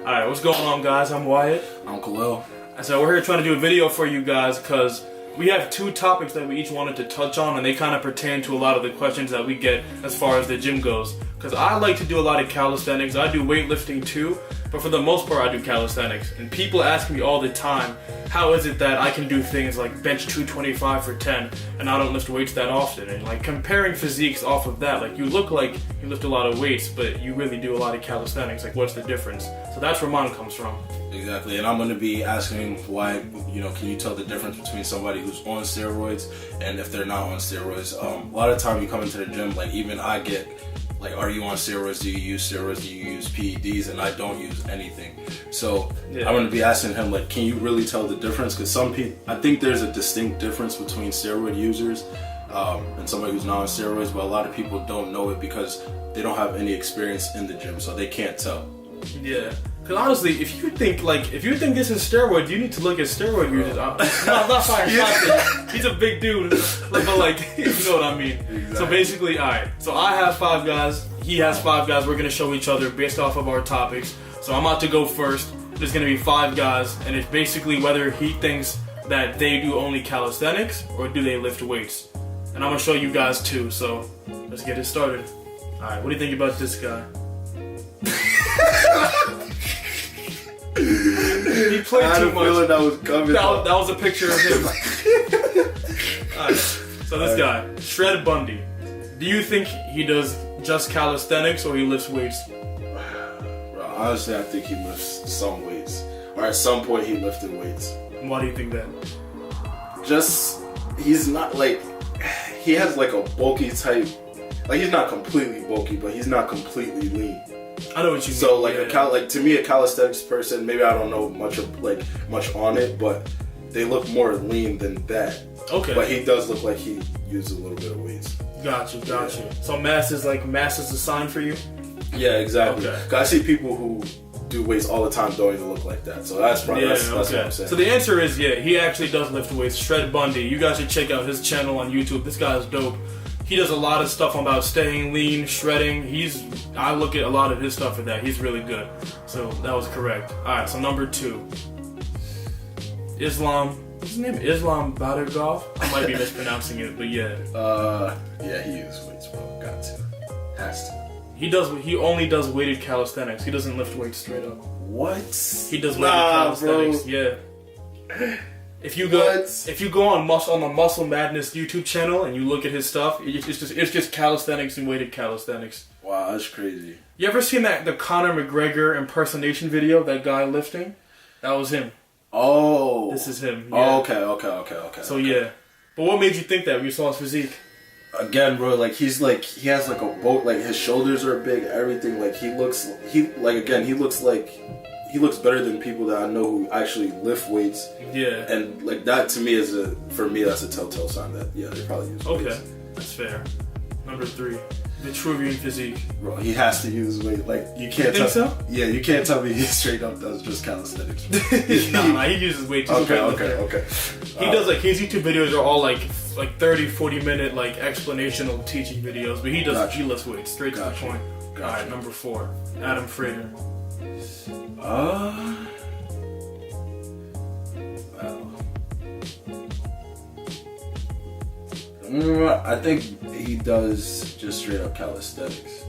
Alright, what's going on, guys? I'm Wyatt. I'm Khalil. So we're here trying to do a video for you guys because we have two topics that we each wanted to touch on, and they kind of pertain to a lot of the questions that we get as far as the gym goes. Because I like to do a lot of calisthenics. I do weightlifting too, but for the most part I do calisthenics. And people ask me all the time, how is it that I can do things like bench 225 for 10 and I don't lift weights that often? And like comparing physiques off of that, like you look like you lift a lot of weights, but you really do a lot of calisthenics. Like what's the difference? So that's where mine comes from. Exactly, and I'm going to be asking why, can you tell the difference between somebody who's on steroids and if they're not on steroids? A lot of time you come into the gym, like even I get, like, are you on steroids? Do you use steroids? Do you use PEDs? And I don't use anything. So I'm going to be asking him, like, can you really tell the difference? Because some people, I think there's a distinct difference between steroid users and somebody who's not on steroids, but a lot of people don't know it because they don't have any experience in the gym, so they can't tell. Yeah. Because honestly, if you think this is steroid, you need to look at steroid users. I'm not firing shots. He's a big dude, but like, you know what I mean. Exactly. So basically, alright. So I have 5 guys. He has 5 guys. We're gonna show each other based off of our topics. So I'm about to go first. There's gonna be 5 guys, and it's basically whether he thinks that they do only calisthenics or do they lift weights. And I'm gonna show you guys too. So let's get it started. Alright, what do you think about this guy? He played too much. That was coming. That was a picture of him. Alright, so this guy, Shred Bundy. Do you think he does just calisthenics or he lifts weights? Bro, honestly, I think he lifts some weights. Or at some point he lifted weights. Why do you think that? Just, he's not like, he has like a bulky type, like he's not completely bulky, but he's not completely lean. I know what you mean. So like to me, a calisthenics person, maybe I don't know much on it, but they look more lean than that. Okay. But he does look like he uses a little bit of weights. Gotcha. So mass is a sign for you? Yeah, exactly. Okay. 'Cause I see people who do weights all the time don't even look like that. So that's probably that's what I'm saying. So the answer is he actually does lift weights. Shred Bundy. You guys should check out his channel on YouTube. This guy is dope. He does a lot of stuff about staying lean, shredding. I look at a lot of his stuff for that. He's really good. So that was correct. Alright, so number 2. Islam. What's his name? Islam Badergov? I might be mispronouncing it, but yeah. Yeah, he uses weights, bro. Got to. Has to. He only does weighted calisthenics. He doesn't lift weights straight up. What? He does weighted calisthenics, bro. Yeah. If you go on the Muscle Madness YouTube channel and you look at his stuff, it's just calisthenics and weighted calisthenics. Wow, that's crazy. You ever seen the Conor McGregor impersonation video? That guy lifting? That was him. Oh. This is him. Yeah. Oh, okay. So yeah. But what made you think that when you saw his physique? Again, bro, like he has like a boat, like his shoulders are big, everything. Like he looks better than people that I know who actually lift weights. Yeah. And like that to me for me that's a telltale sign that they probably use weights. Okay, that's fair. Number 3, the Truvy physique. Bro, he has to use weight. Like you can't tell. So? Yeah, you can't tell me he straight up does just calisthenics. Nah, he uses weight too. Okay. He does his YouTube videos are all like 30-40 minute like explanational teaching videos, but he lifts weights straight to the point. Alright, number 4, Adam Frater. Wow. I think he does just straight up calisthenics.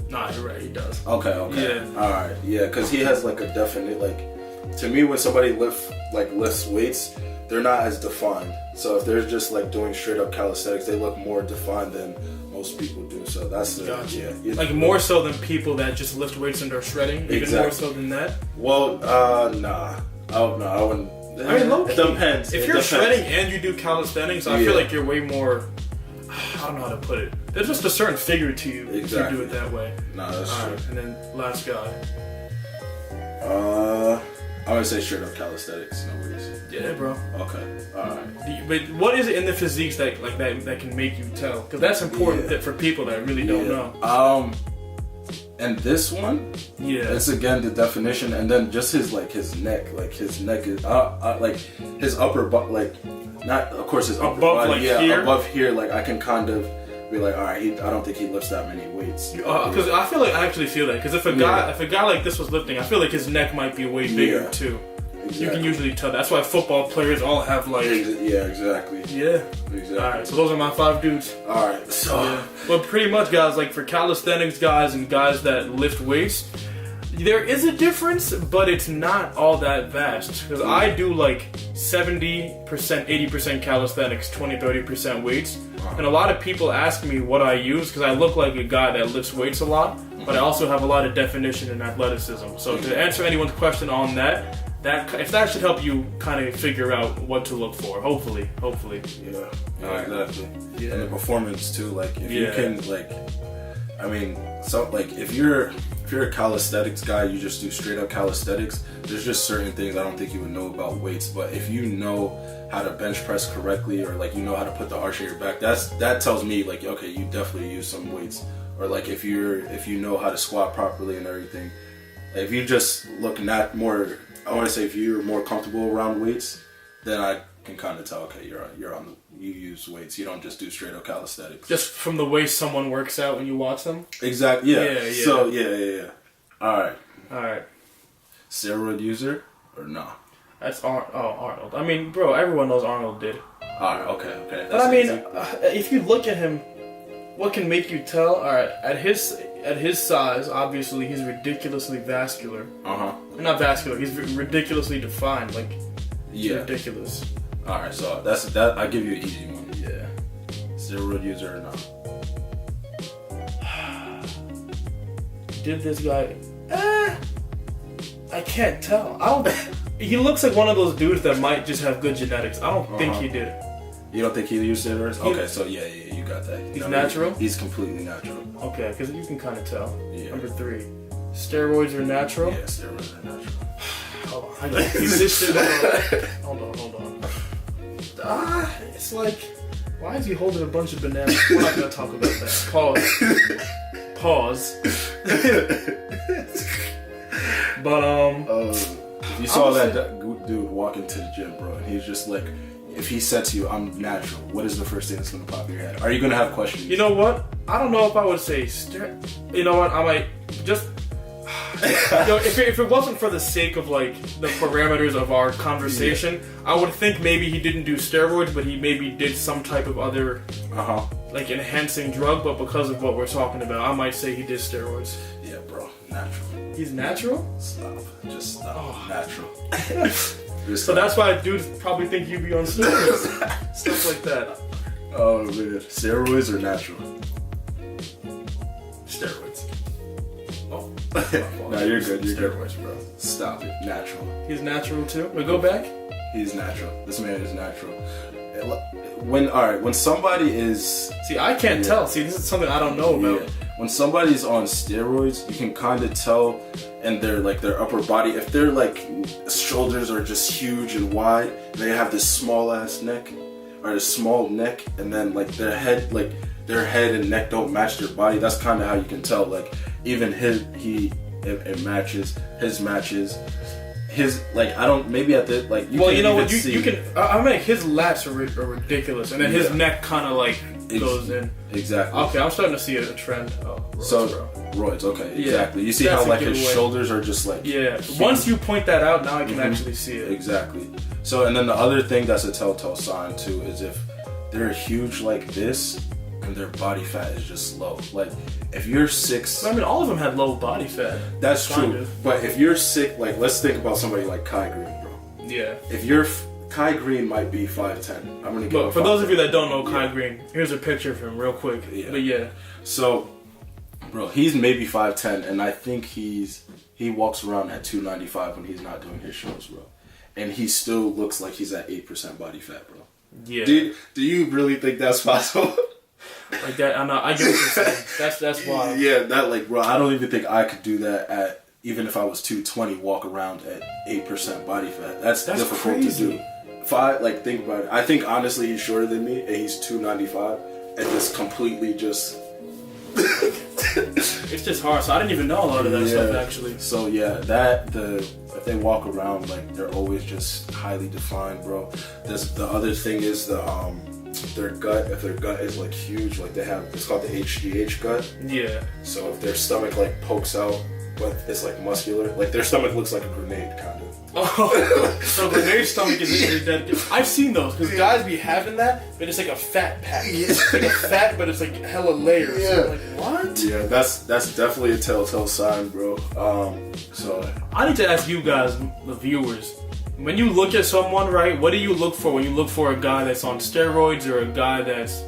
Nah, you're right, he does. Okay. Yeah. Alright, yeah, because he has like a definite, like, to me when somebody lifts weights, they're not as defined. So if they're just like doing straight up calisthenics, they look more defined than most people do. So that's gotcha. Like more so than people that just lift weights and are shredding. Even more so than that. Well, nah. I wouldn't. I mean, low key. It depends. If you're shredding and you do calisthenics, I feel like you're way more. I don't know how to put it. There's just a certain figure to you if you do it that way. Nah, that's true. And then last guy. I would say straight up calisthenics. No worries. Yeah, bro. Okay. All right. But what is it in the physiques that can make you tell? Because that's important for people that really don't know. And this one, it's again the definition, and then just his neck, his neck is like his upper butt, like not of course his upper above body, like here? above here, like I can kind of be like, all right, I don't think he lifts that many weights. Because I feel like I actually feel that. Because if a guy like this was lifting, I feel like his neck might be way bigger too. Exactly. You can usually tell. That's why football players all have like. Yeah, exactly. Yeah. Exactly. All right, so those are my 5 dudes. All right, so. But pretty much, guys, like for calisthenics guys and guys that lift weights, there is a difference, but it's not all that vast. Because I do like 70%, 80% calisthenics, 20-30% weights. And a lot of people ask me what I use because I look like a guy that lifts weights a lot, but I also have a lot of definition and athleticism. So to answer anyone's question on that, if that should help you kind of figure out what to look for, hopefully. Yeah, exactly. Yeah. And the performance too, like if you can, like, I mean, so like if you're a calisthenics guy, you just do straight up calisthenics. There's just certain things I don't think you would know about weights, but if you know how to bench press correctly, or like you know how to put the arch in your back, that tells me like, okay, you definitely use some weights. Or like if you know how to squat properly and everything. If you just look more, I want to say if you're more comfortable around weights, then I can kind of tell, okay, you use weights. You don't just do straight up calisthenics. Just from the way someone works out when you watch them? Exactly, yeah. So, yeah. All right. Steroid user or no? That's Arnold. I mean, bro, everyone knows Arnold did. All right, okay. But I mean, if you look at him, what can make you tell? All right, at his size, obviously he's ridiculously vascular. Not vascular. He's ridiculously defined. Like, ridiculous. All right, so that. I give you an easy one. Yeah. Steroid user or not? Did this guy? I can't tell. He looks like one of those dudes that might just have good genetics. I don't think he did it. You don't think he used steroids? Okay, so yeah, you got that. He's natural? He's completely natural. Okay, because you can kind of tell. Yeah. Number 3. Steroids are natural? Yeah, steroids are natural. Hold on, I gotta piece this shit up. Hold on. It's like, why is he holding a bunch of bananas? We're not gonna talk about that. Pause. But if you saw that dude walk into the gym, bro, and he's just like, if he said to you, "I'm natural," what is the first thing that's gonna pop in your head? Are you gonna have questions? You know what? I don't know if I would say you know what? I might just. If it wasn't for the sake of like the parameters of our conversation, I would think maybe he didn't do steroids, but he maybe did some type of other like enhancing drug. But because of what we're talking about, I might say he did steroids. Yeah, bro, natural. He's natural? Stop. Just stop. Natural. So that's why dudes probably think you be on steroids. Stuff like that. Oh man, steroids or natural? Steroids. Oh. No, you're good. You're steroids, bro. Stop it. Natural. He's natural too. We go back. He's natural. This man is natural. When somebody is... See, I can't tell. See, this is something I don't know about. When somebody's on steroids, you can kind of tell, and their upper body, if their like shoulders are just huge and wide, they have this small ass neck, or a small neck, and then like their head and neck don't match their body. That's kind of how you can tell. Like even it matches. His matches. His like I don't maybe at the like you well can you know even what you, see. you can I mean his lats are ridiculous, and then his neck kind of like goes in. Exactly. Okay, I'm starting to see a trend. Roids, okay, exactly. You see how like his shoulders are just like huge. Once you point that out, now I can actually see it. Exactly. So and then the other thing that's a telltale sign too is if they're huge like this and their body fat is just low. Like if you're 6, I mean all of them had low body fat. That's true. But if you're 6, like let's think about somebody like Kiger, bro. Yeah. If you're Kai Green might be 5'10". I'm gonna give. For those of you that don't know Kai Green, here's a picture of him real quick. Yeah. But yeah. So, bro, he's maybe 5'10", and I think he walks around at 295 when he's not doing his shows, bro. And he still looks like he's at 8% body fat, bro. Yeah. Do you really think that's possible? Like that, I get what you're saying. That's wild. Yeah, that like, bro, I don't even think I could do that even if I was 220, walk around at 8% body fat. That's difficult crazy. To do. Think about it. I think honestly he's shorter than me, and he's 295, and just completely just. It's just hard. So I didn't even know a lot of that stuff actually. So yeah, if they walk around like they're always just highly defined, bro. The other thing is their gut, if their gut is like huge, like they have, it's called the HGH gut. Yeah. So if their stomach like pokes out, but it's like muscular, like their stomach looks like a grenade kind of. Oh, so grenade stomach is dead. I've seen those because guys be having that, but it's like a fat pack. It's like a fat, but it's like hella layers. Yeah. So I'm like, what? Yeah, that's definitely a telltale sign, bro. So I need to ask you guys, the viewers, when you look at someone, right? What do you look for when you look for a guy that's on steroids or a guy that's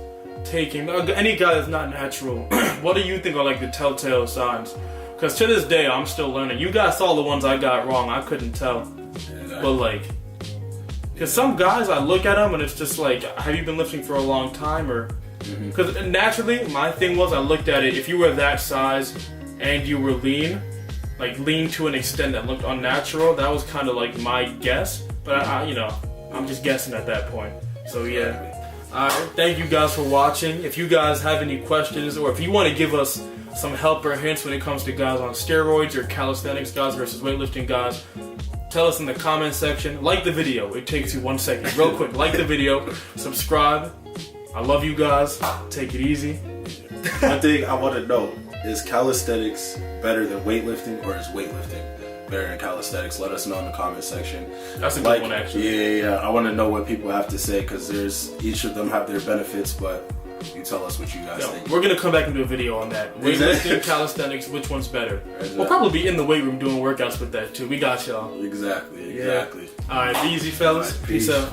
taking any guy that's not natural? What do you think are like the telltale signs? Because to this day, I'm still learning. You guys saw the ones I got wrong. I couldn't tell. Yeah, but like, because some guys, I look at them and it's just like, have you been lifting for a long time? Or because naturally, my thing was I looked at it. If you were that size and you were lean, like lean to an extent that looked unnatural, that was kind of like my guess. But I'm just guessing at that point. So yeah. Alright, thank you guys for watching. If you guys have any questions or if you want to give us some help or hints when it comes to guys on steroids or calisthenics guys versus weightlifting guys, tell us in the comment section. Like the video. It takes you 1 second. Real quick, like the video. Subscribe. I love you guys. Take it easy. One thing I want to know, is calisthenics better than weightlifting, or is weightlifting better than calisthenics? Let us know in the comment section. That's a good one, actually. Yeah. I want to know what people have to say, because each of them have their benefits, but you tell us what you guys think. We're going to come back and do a video on that. Weightlifting, calisthenics, which one's better? Exactly. We'll probably be in the weight room doing workouts with that too. We got y'all. Exactly. Alright, be easy, fellas. Peace out.